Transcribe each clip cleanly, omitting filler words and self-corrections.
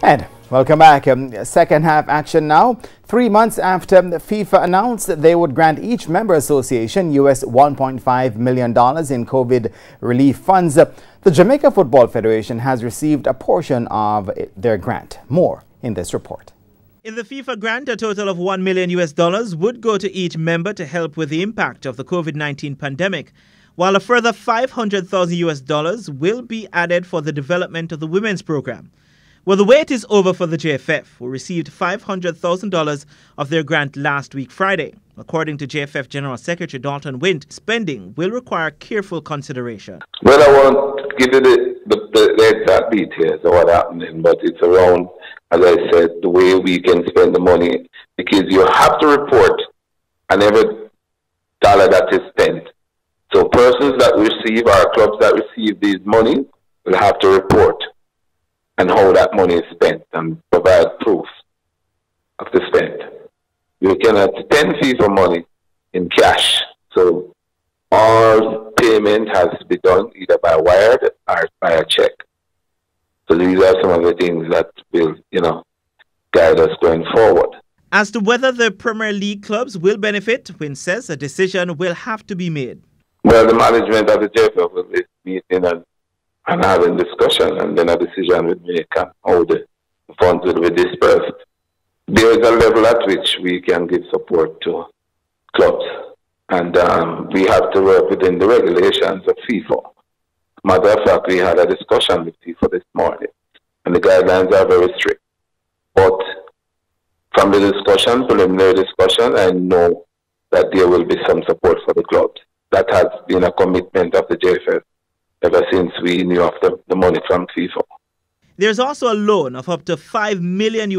And welcome back. Second half action now. 3 months after FIFA announced that they would grant each member association US $1.5 million in COVID relief funds, the Jamaica Football Federation has received a portion of their grant. More in this report. In the FIFA grant, a total of $1 million would go to each member to help with the impact of the COVID-19 pandemic, while a further $500,000 will be added for the development of the women's program. Well, the wait is over for the JFF, who received $500,000 of their grant last week Friday. According to JFF General Secretary Dalton Wint, spending will require careful consideration. Well, I won't give you the exact details of what happened, but it's around, as I said, the way we can spend the money, because you have to report on every dollar that is spent. So persons that receive, or clubs that receive these money, will have to report and how that money is spent and provide proof of the spend. You cannot spend FIFA money in cash. So all payment has to be done either by wire or by a check. So these are some of the things that will, guide us going forward. As to whether the Premier League clubs will benefit, Wynn says a decision will have to be made. Well, the management of the JFF will be meeting and having discussion, and then a decision will be made on how the funds will be dispersed. There is a level at which we can give support to clubs, and we have to work within the regulations of FIFA. Matter of fact, we had a discussion with FIFA this morning, and the guidelines are very strict. But from the discussion, preliminary discussion, I know that there will be some support for the clubs. That has been a commitment of the JFF ever since we knew of the money from FIFA. There's also a loan of up to $5 million,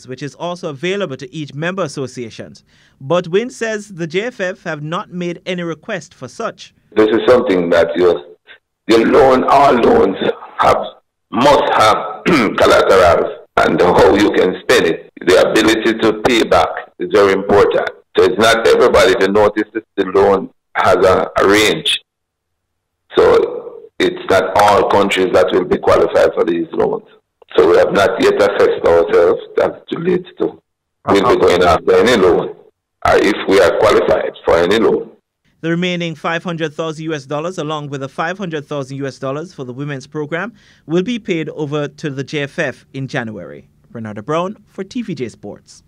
which is also available to each member associations. But Wynn says the JFF have not made any request for such. This is something that all loans must have collaterals, and how you can spend it. The ability to pay back is very important. So it's not everybody to notice that the loan has a range. So it's not all countries that will be qualified for these loans. So we have not yet assessed ourselves as it relates to will be going after any loan, or if we are qualified for any loan. The remaining $500,000 along with the $500,000 for the women's program will be paid over to the JFF in January. Renata Brown for TVJ Sports.